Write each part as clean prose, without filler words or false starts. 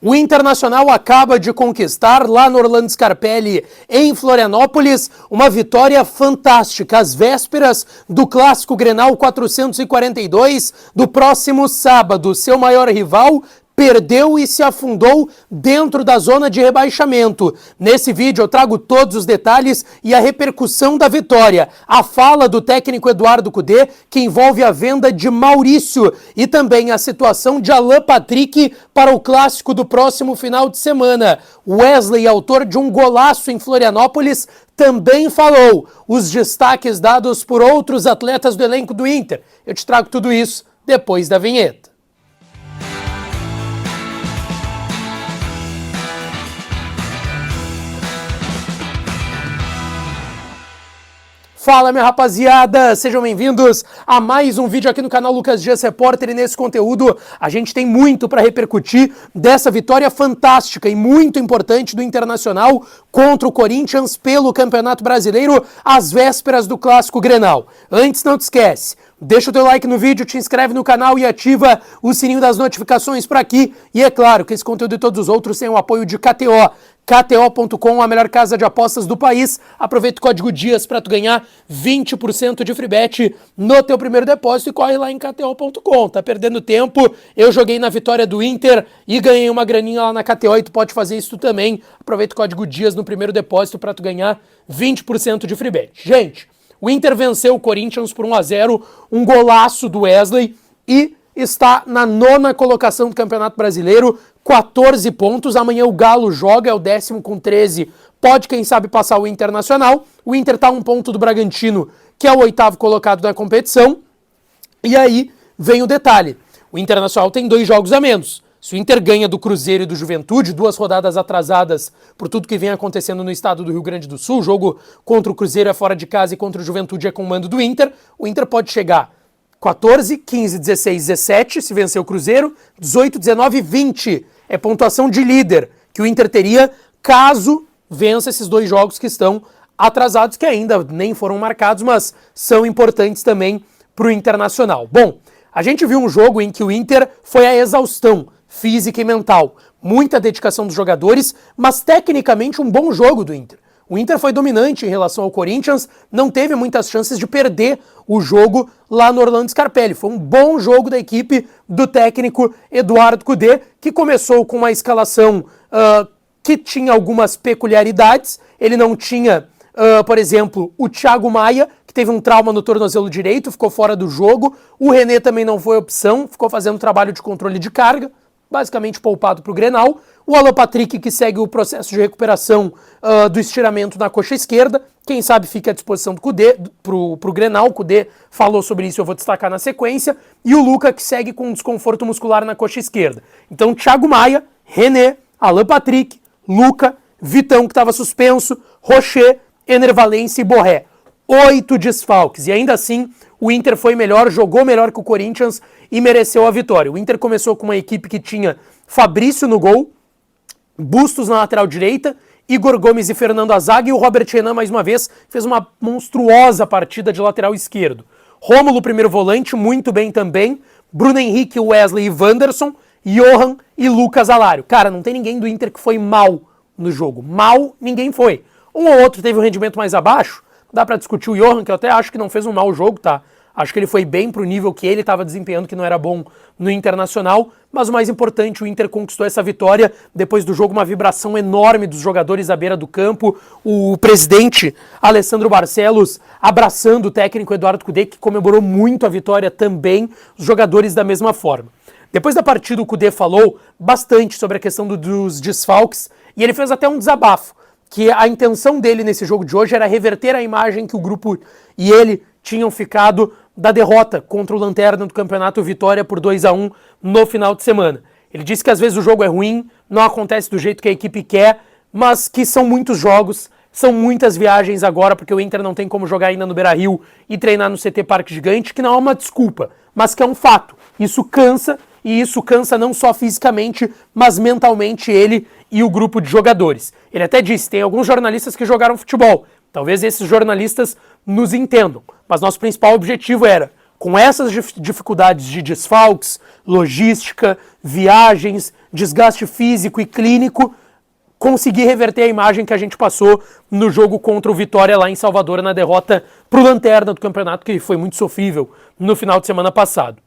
O Internacional acaba de conquistar, lá no Orlando Scarpelli, em Florianópolis, uma vitória fantástica, às vésperas do Clássico Grenal 442, do próximo sábado. Seu maior rival perdeu e se afundou dentro da zona de rebaixamento. Nesse vídeo eu trago todos os detalhes e a repercussão da vitória. A fala do técnico Eduardo Cudê, que envolve a venda de Maurício, e também a situação de Alan Patrick para o clássico do próximo final de semana. Wesley, autor de um golaço em Florianópolis, também falou. Os destaques dados por outros atletas do elenco do Inter. Eu te trago tudo isso depois da vinheta. Fala, minha rapaziada, sejam bem-vindos a mais um vídeo aqui no canal Lucas Dias Repórter, e nesse conteúdo a gente tem muito para repercutir dessa vitória fantástica e muito importante do Internacional contra o Corinthians pelo Campeonato Brasileiro às vésperas do Clássico Grenal. Antes, não te esquece, deixa o teu like no vídeo, te inscreve no canal e ativa o sininho das notificações por aqui. E é claro que esse conteúdo e todos os outros têm o apoio de KTO. KTO.com, a melhor casa de apostas do país. Aproveita o código DIAS para tu ganhar 20% de free bet no teu primeiro depósito e corre lá em KTO.com. Tá perdendo tempo? Eu joguei na vitória do Inter e ganhei uma graninha lá na KTO e tu pode fazer isso também. Aproveita o código DIAS no primeiro depósito para tu ganhar 20% de free bet. Gente, o Inter venceu o Corinthians por 1-0, um golaço do Wesley, e está na 9ª colocação do Campeonato Brasileiro, 14 pontos. Amanhã o Galo joga, é o 10º com 13, pode quem sabe passar o Internacional. O Inter está a 1 ponto do Bragantino, que é o 8º colocado da competição. E aí vem o detalhe, o Internacional tem 2 jogos a menos. Se o Inter ganha do Cruzeiro e do Juventude, 2 rodadas atrasadas por tudo que vem acontecendo no estado do Rio Grande do Sul, o jogo contra o Cruzeiro é fora de casa e contra o Juventude é com o mando do Inter, o Inter pode chegar 14, 15, 16, 17, se vencer o Cruzeiro, 18, 19 e 20. É pontuação de líder que o Inter teria caso vença esses 2 jogos que estão atrasados, que ainda nem foram marcados, mas são importantes também para o Internacional. Bom, a gente viu um jogo em que o Inter foi a exaustão física e mental. Muita dedicação dos jogadores, mas tecnicamente um bom jogo do Inter. O Inter foi dominante em relação ao Corinthians, não teve muitas chances de perder o jogo lá no Orlando Scarpelli. Foi um bom jogo da equipe do técnico Eduardo Cudê, que começou com uma escalação que tinha algumas peculiaridades. Ele não tinha, por exemplo, o Thiago Maia, que teve um trauma no tornozelo direito, ficou fora do jogo. O René também não foi opção, ficou fazendo trabalho de controle de carga, basicamente poupado para o Grenal. O Alan Patrick, que segue o processo de recuperação do estiramento na coxa esquerda, quem sabe fica à disposição do Cudê pro Grenal. O Cudê falou sobre isso, eu vou destacar na sequência. E o Luca, que segue com desconforto muscular na coxa esquerda. Então, Thiago Maia, René, Alan Patrick, Luca, Vitão, que estava suspenso, Rocher, Ener Valencia e Borré. 8 desfalques, e ainda assim o Inter foi melhor, jogou melhor que o Corinthians e mereceu a vitória. O Inter começou com uma equipe que tinha Fabrício no gol, Bustos na lateral direita, Igor Gomes e Fernando a zaga, e o Robert Renan, mais uma vez, fez uma monstruosa partida de lateral esquerdo. Rômulo, primeiro volante, muito bem também, Bruno Henrique, Wesley e Wanderson, Johan e Lucas Alário. Cara, não tem ninguém do Inter que foi mal no jogo. Mal, ninguém foi. Um ou outro teve um rendimento mais abaixo, dá pra discutir o Johan, que eu até acho que não fez um mau jogo, tá? Acho que ele foi bem pro nível que ele estava desempenhando, que não era bom no Internacional, mas o mais importante, o Inter conquistou essa vitória. Depois do jogo, uma vibração enorme dos jogadores à beira do campo, o presidente Alessandro Barcelos abraçando o técnico Eduardo Cudê, que comemorou muito a vitória também, os jogadores da mesma forma. Depois da partida, o Cudê falou bastante sobre a questão dos desfalques, e ele fez até um desabafo, que a intenção dele nesse jogo de hoje era reverter a imagem que o grupo e ele tinham ficado da derrota contra o Lanterna do Campeonato Vitória por 2-1 no final de semana. Ele disse que às vezes o jogo é ruim, não acontece do jeito que a equipe quer, mas que são muitos jogos, são muitas viagens agora, porque o Inter não tem como jogar ainda no Beira-Rio e treinar no CT Parque Gigante, que não é uma desculpa, mas que é um fato. Isso cansa, e isso cansa não só fisicamente, mas mentalmente ele e o grupo de jogadores. Ele até disse, tem alguns jornalistas que jogaram futebol, talvez esses jornalistas nos entendam, mas nosso principal objetivo era com essas dificuldades de desfalques, logística, viagens, desgaste físico e clínico, conseguir reverter a imagem que a gente passou no jogo contra o Vitória lá em Salvador, na derrota pro Lanterna do campeonato, que foi muito sofrível no final de semana passado.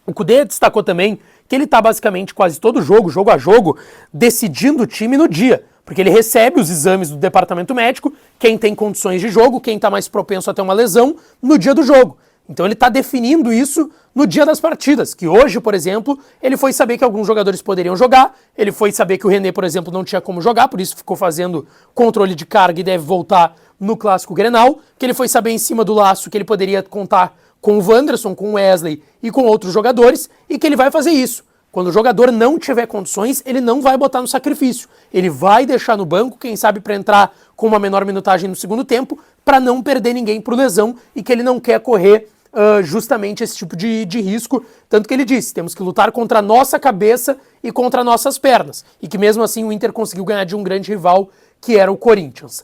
O Kudê destacou também que ele tá basicamente quase todo jogo a jogo, decidindo o time no dia, porque ele recebe os exames do departamento médico, quem tem condições de jogo, quem tá mais propenso a ter uma lesão, no dia do jogo. Então ele está definindo isso no dia das partidas, que hoje, por exemplo, ele foi saber que alguns jogadores poderiam jogar, ele foi saber que o René, por exemplo, não tinha como jogar, por isso ficou fazendo controle de carga e deve voltar no Clássico Grenal, que ele foi saber em cima do laço que ele poderia contar com o Wanderson, com o Wesley e com outros jogadores, e que ele vai fazer isso. Quando o jogador não tiver condições, ele não vai botar no sacrifício. Ele vai deixar no banco, quem sabe para entrar com uma menor minutagem no segundo tempo, para não perder ninguém por lesão e que ele não quer correr justamente esse tipo de risco. Tanto que ele disse, temos que lutar contra a nossa cabeça e contra nossas pernas. E que mesmo assim o Inter conseguiu ganhar de um grande rival, que era o Corinthians.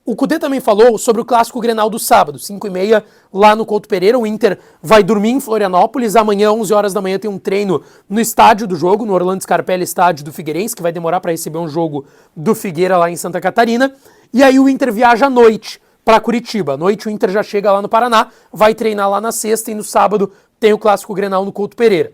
O Kudê também falou sobre o Clássico Grenal do sábado, 5h30, lá no Couto Pereira. O Inter vai dormir em Florianópolis. Amanhã, 11 horas da manhã, tem um treino no estádio do jogo, no Orlando Scarpelli estádio do Figueirense, que vai demorar para receber um jogo do Figueira lá em Santa Catarina. E aí o Inter viaja à noite para Curitiba. À noite o Inter já chega lá no Paraná, vai treinar lá na sexta e no sábado tem o Clássico Grenal no Couto Pereira.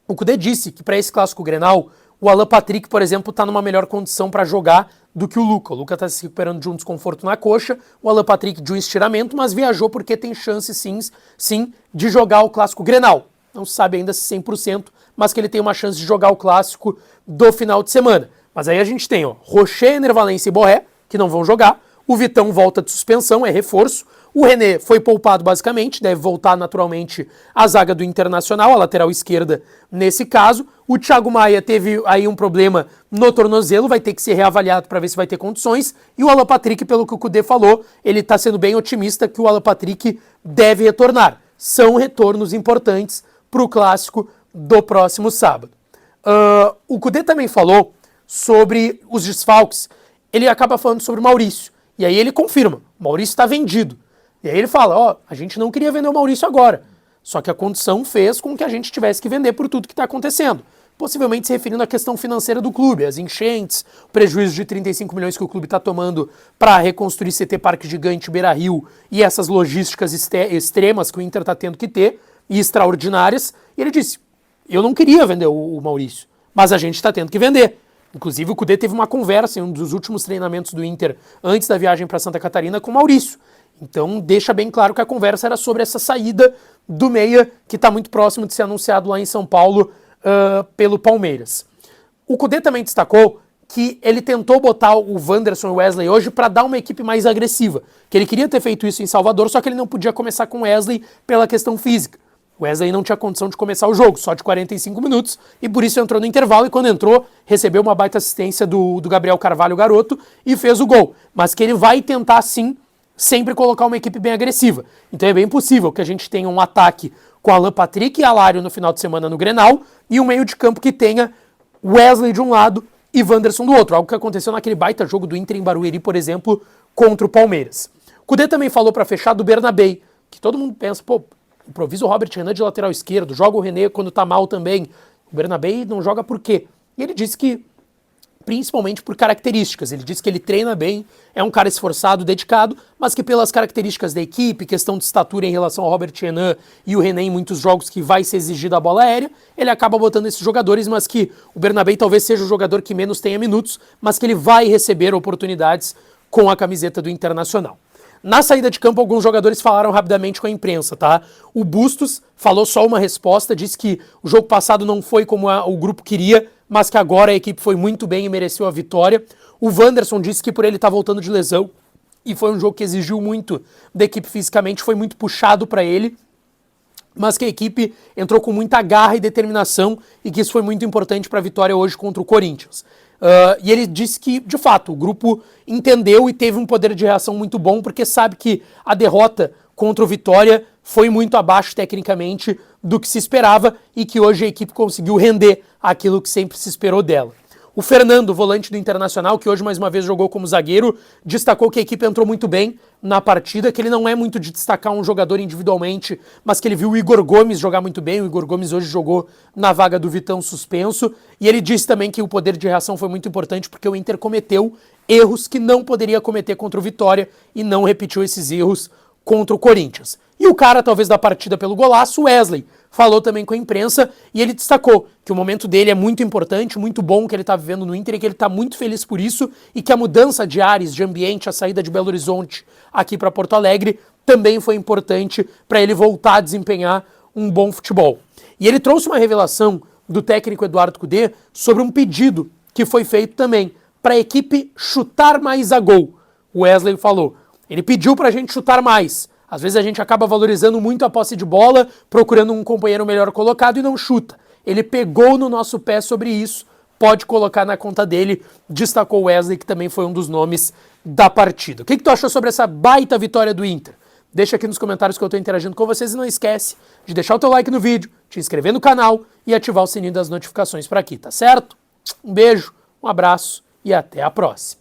O Kudê disse que para esse Clássico Grenal, o Alan Patrick, por exemplo, está numa melhor condição para jogar do que o Luca. O Luca está se recuperando de um desconforto na coxa, o Alan Patrick de um estiramento, mas viajou porque tem chance sim de jogar o Clássico Grenal. Não se sabe ainda se 100%, mas que ele tem uma chance de jogar o Clássico do final de semana. Mas aí a gente tem Rocher, Enervalência e Borré, que não vão jogar. O Vitão volta de suspensão, é reforço. O René foi poupado basicamente, deve voltar naturalmente à zaga do Internacional, a lateral esquerda nesse caso. O Thiago Maia teve aí um problema no tornozelo, vai ter que ser reavaliado para ver se vai ter condições. E o Alan Patrick, pelo que o Kudê falou, ele está sendo bem otimista que o Alan Patrick deve retornar. São retornos importantes para o Clássico do próximo sábado. O Kudê também falou sobre os desfalques. Ele acaba falando sobre o Maurício. E aí ele confirma, o Maurício está vendido. E aí ele fala, a gente não queria vender o Maurício agora. Só que a condição fez com que a gente tivesse que vender por tudo que está acontecendo. Possivelmente se referindo à questão financeira do clube, as enchentes, o prejuízo de 35 milhões que o clube está tomando para reconstruir CT Parque Gigante, Beira-Rio e essas logísticas extremas que o Inter está tendo que ter, e extraordinárias. E ele disse, eu não queria vender o Maurício, mas a gente está tendo que vender. Inclusive o Kudê teve uma conversa em um dos últimos treinamentos do Inter antes da viagem para Santa Catarina com o Maurício. Então deixa bem claro que a conversa era sobre essa saída do meia que está muito próximo de ser anunciado lá em São Paulo pelo Palmeiras. O Kudê também destacou que ele tentou botar o Wanderson e o Wesley hoje para dar uma equipe mais agressiva, que ele queria ter feito isso em Salvador, só que ele não podia começar com o Wesley pela questão física. O Wesley não tinha condição de começar o jogo, só de 45 minutos, e por isso entrou no intervalo, e quando entrou, recebeu uma baita assistência do Gabriel Carvalho, garoto, e fez o gol. Mas que ele vai tentar, sim, sempre colocar uma equipe bem agressiva. Então é bem possível que a gente tenha um ataque com Alan Patrick e Alário no final de semana no Grenal, e um meio de campo que tenha Wesley de um lado e Wanderson do outro, algo que aconteceu naquele baita jogo do Inter em Barueri, por exemplo, contra o Palmeiras. O Kudê também falou para fechar do Bernabei, que todo mundo pensa, improvisa o Robert Renan de lateral esquerdo, joga o René quando tá mal também. O Bernabei não joga por quê? E ele disse que, principalmente por características, ele disse que ele treina bem, é um cara esforçado, dedicado, mas que pelas características da equipe, questão de estatura em relação ao Robert Renan e o René em muitos jogos que vai ser exigida a bola aérea, ele acaba botando esses jogadores, mas que o Bernabei talvez seja o jogador que menos tenha minutos, mas que ele vai receber oportunidades com a camiseta do Internacional. Na saída de campo, alguns jogadores falaram rapidamente com a imprensa, tá? O Bustos falou só uma resposta, disse que o jogo passado não foi como o grupo queria, mas que agora a equipe foi muito bem e mereceu a vitória. O Wanderson disse que por ele estar voltando de lesão, e foi um jogo que exigiu muito da equipe fisicamente, foi muito puxado para ele, mas que a equipe entrou com muita garra e determinação e que isso foi muito importante para a vitória hoje contra o Corinthians. E ele disse que, de fato, o grupo entendeu e teve um poder de reação muito bom, porque sabe que a derrota contra o Vitória foi muito abaixo tecnicamente do que se esperava e que hoje a equipe conseguiu render aquilo que sempre se esperou dela. O Fernando, volante do Internacional, que hoje mais uma vez jogou como zagueiro, destacou que a equipe entrou muito bem na partida, que ele não é muito de destacar um jogador individualmente, mas que ele viu o Igor Gomes jogar muito bem. O Igor Gomes hoje jogou na vaga do Vitão suspenso, e ele disse também que o poder de reação foi muito importante porque o Inter cometeu erros que não poderia cometer contra o Vitória e não repetiu esses erros contra o Corinthians. E o cara, talvez, da partida pelo golaço, Wesley, falou também com a imprensa e ele destacou que o momento dele é muito importante, muito bom que ele está vivendo no Inter e que ele está muito feliz por isso e que a mudança de ares, de ambiente, a saída de Belo Horizonte aqui para Porto Alegre também foi importante para ele voltar a desempenhar um bom futebol. E ele trouxe uma revelação do técnico Eduardo Cudê sobre um pedido que foi feito também para a equipe chutar mais a gol. O Wesley falou, ele pediu para a gente chutar mais. Às vezes a gente acaba valorizando muito a posse de bola, procurando um companheiro melhor colocado e não chuta. Ele pegou no nosso pé sobre isso, pode colocar na conta dele, destacou o Wesley, que também foi um dos nomes da partida. O que tu achou sobre essa baita vitória do Inter? Deixa aqui nos comentários que eu estou interagindo com vocês e não esquece de deixar o teu like no vídeo, te inscrever no canal e ativar o sininho das notificações para aqui, tá certo? Um beijo, um abraço e até a próxima.